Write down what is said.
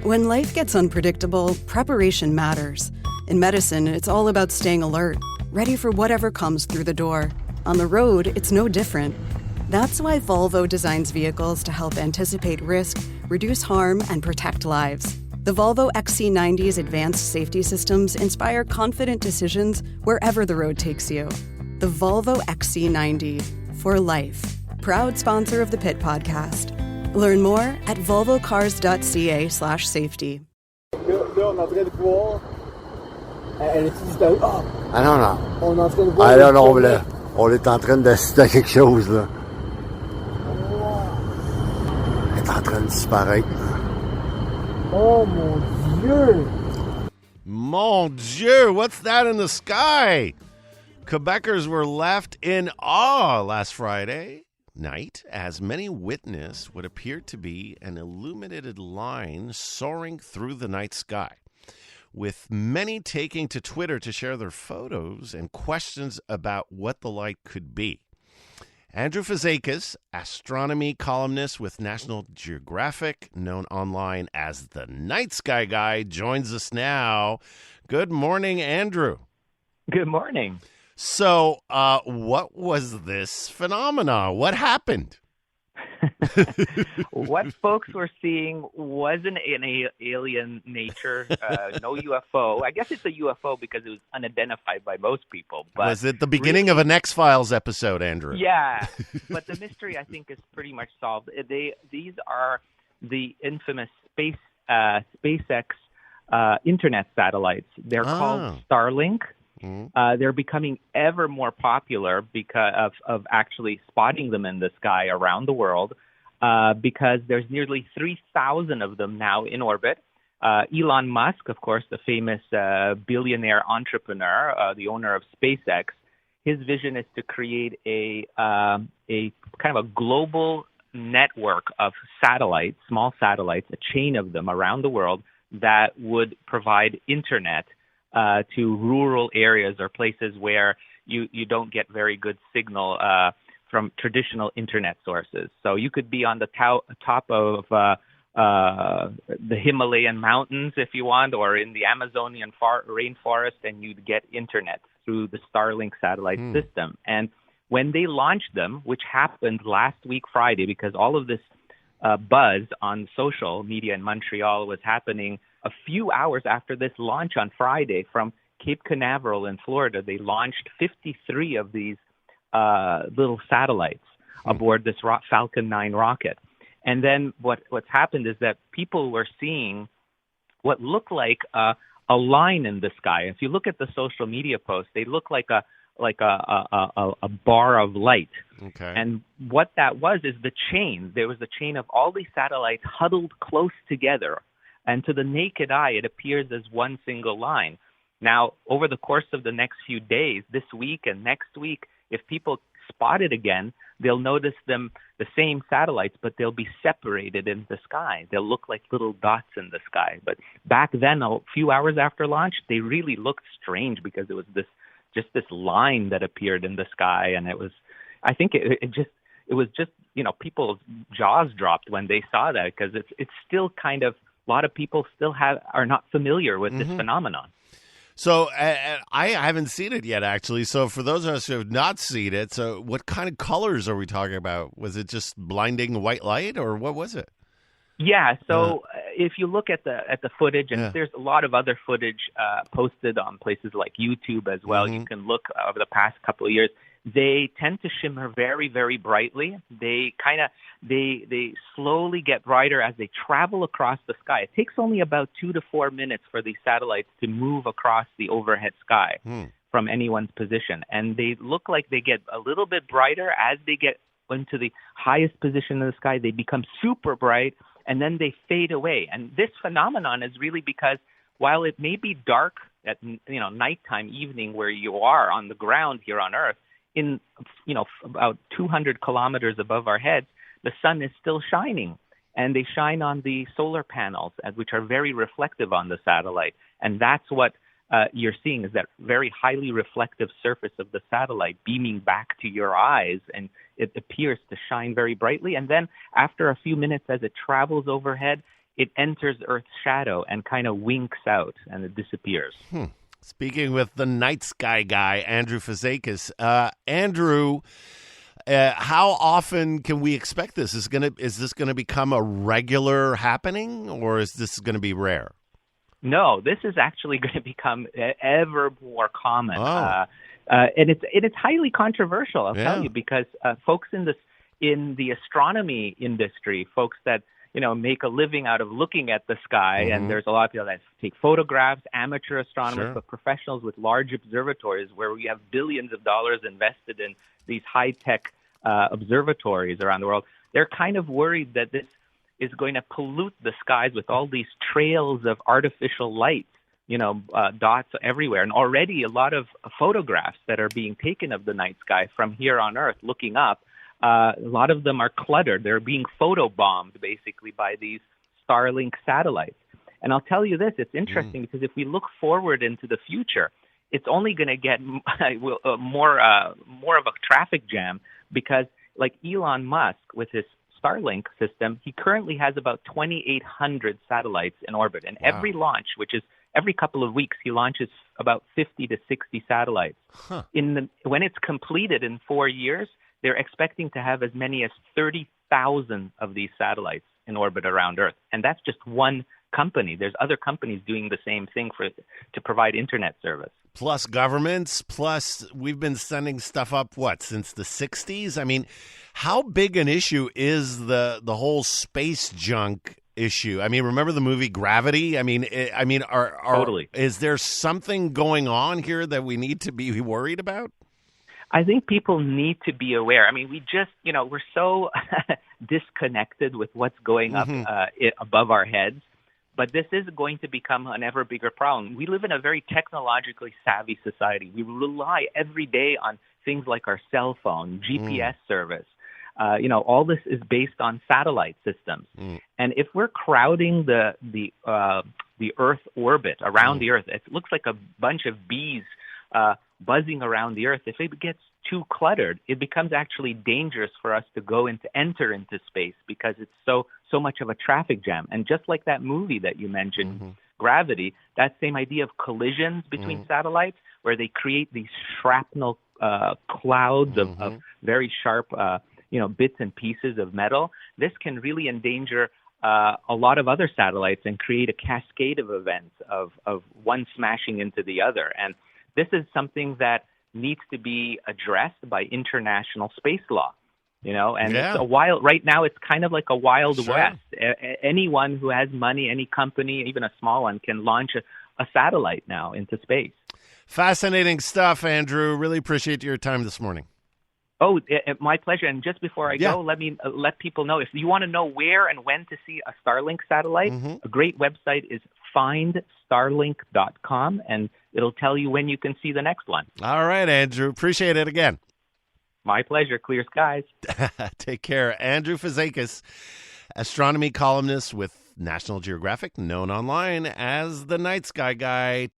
When life gets unpredictable, preparation matters. In medicine, it's all about staying alert, ready for whatever comes through the door. On the road, it's no different. That's why Volvo designs vehicles to help anticipate risk, reduce harm, and protect lives. The Volvo XC90's advanced safety systems inspire confident decisions wherever the road takes you. The Volvo XC90, for life. Proud sponsor of the Pit Podcast. Learn more at volvocars.ca/safety. Là, on est en train de voir. Elle est juste là. Ah non, non. On est en train de voir. Ah là, non, là, on est en train d'assister à quelque chose, là. Elle est en train de disparaître. Oh, mon Dieu! Mon Dieu, what's that in the sky? Quebecers were left in awe last Friday night as many witnessed what appeared to be an illuminated line soaring through the night sky, with many taking to Twitter to share their photos and questions about what the light could be. Andrew Fazekas, astronomy columnist with National Geographic, known online as the Night Sky Guy, joins us now. Good morning, Andrew. Good morning. So, what was this phenomenon? What happened? What folks were seeing wasn't an alien nature, no UFO. I guess it's a UFO because it was unidentified by most people. But was it the beginning of an X-Files episode, Andrew? Yeah, but the mystery, I think, is pretty much solved. These are the infamous SpaceX internet satellites. They're called Starlink. They're becoming ever more popular because of actually spotting them in the sky around the world because there's nearly 3,000 of them now in orbit. Elon Musk, of course, the famous billionaire entrepreneur, the owner of SpaceX, his vision is to create a kind of a global network of satellites, small satellites, a chain of them around the world that would provide internet to rural areas or places where you don't get very good signal from traditional internet sources. So you could be on the top of the Himalayan mountains if you want, or in the Amazonian rainforest, and you'd get internet through the Starlink satellite system. And when they launched them, which happened last week Friday, because all of this buzz on social media in Montreal was happening a few hours after this launch on Friday from Cape Canaveral in Florida. They launched 53 of these little satellites aboard this Falcon 9 rocket. And then what's happened is that people were seeing what looked like a line in the sky. If you look at the social media posts, they look like a bar of light. Okay. And what that was is the chain. There was a chain of all these satellites huddled close together. And to the naked eye, it appears as one single line. Now, over the course of the next few days, this week and next week, if people spot it again, they'll notice them, the same satellites, but they'll be separated in the sky. They'll look like little dots in the sky. But back then, a few hours after launch, they really looked strange because it was this line that appeared in the sky. And it was, I think it was just, people's jaws dropped when they saw that, because it's still kind of, a lot of people still are not familiar with this phenomenon. So I haven't seen it yet, actually. So for those of us who have not seen it, so what kind of colors are we talking about? Was it just blinding white light, or what was it? Yeah. So if you look at the footage, and there's a lot of other footage posted on places like YouTube as well. You can look over the past couple of years. They tend to shimmer very, very brightly. They they slowly get brighter as they travel across the sky. It takes only about 2 to 4 minutes for these satellites to move across the overhead sky from anyone's position. And they look like they get a little bit brighter as they get into the highest position in the sky. They become super bright, and then they fade away. And this phenomenon is really because while it may be dark at nighttime, evening, where you are on the ground here on Earth, in about 200 kilometers above our heads, the sun is still shining, and they shine on the solar panels, which are very reflective on the satellite. And that's what you're seeing, is that very highly reflective surface of the satellite beaming back to your eyes, and it appears to shine very brightly. And then after a few minutes, as it travels overhead, it enters Earth's shadow and kind of winks out and it disappears. Speaking with the night sky guy, Andrew Fazekas. Andrew, how often can we expect this? Is this gonna become a regular happening, or is this going to be rare? No, this is actually going to become ever more common, Oh. and it's highly controversial. I'll Yeah. tell you, because folks in the astronomy industry, folks that make a living out of looking at the sky, and there's a lot of people that take photographs, amateur astronomers, Sure. but professionals with large observatories where we have billions of dollars invested in these high-tech observatories around the world. They're kind of worried that this is going to pollute the skies with all these trails of artificial light, dots everywhere. And already a lot of photographs that are being taken of the night sky from here on Earth looking up, a lot of them are cluttered. They're being photobombed basically by these Starlink satellites. And I'll tell you this, it's interesting because if we look forward into the future, it's only going to get more of a traffic jam, because like Elon Musk with his Starlink system, he currently has about 2,800 satellites in orbit. And every launch, which is every couple of weeks, he launches about 50 to 60 satellites. When it's completed in 4 years, they're expecting to have as many as 30,000 of these satellites in orbit around Earth. And that's just one company. There's other companies doing the same thing to provide internet service. Plus governments, plus we've been sending stuff up, since the 60s? I mean, how big an issue is the whole space junk issue? I mean, remember the movie Gravity? Totally. Is there something going on here that we need to be worried about? I think people need to be aware. I mean, we just, we're so disconnected with what's going up above our heads. But this is going to become an ever bigger problem. We live in a very technologically savvy society. We rely every day on things like our cell phone, GPS service. All this is based on satellite systems. And if we're crowding the Earth orbit around the Earth, it looks like a bunch of bees buzzing around the Earth. If it gets too cluttered, it becomes actually dangerous for us to enter into space, because it's so much of a traffic jam. And just like that movie that you mentioned, Gravity, that same idea of collisions between satellites, where they create these shrapnel clouds of very sharp bits and pieces of metal, this can really endanger a lot of other satellites and create a cascade of events of one smashing into the other. And this is something that needs to be addressed by international space law, and it's right now it's kind of like a wild west. Anyone who has money, any company, even a small one, can launch a satellite now into space. Fascinating stuff, Andrew. Really appreciate your time this morning. Oh, my pleasure. And just before I go, let me let people know, if you want to know where and when to see a Starlink satellite, a great website is findstarlink.com, and it'll tell you when you can see the next one. All right, Andrew. Appreciate it again. My pleasure. Clear skies. Take care. Andrew Fazekas, astronomy columnist with National Geographic, known online as the Night Sky Guy.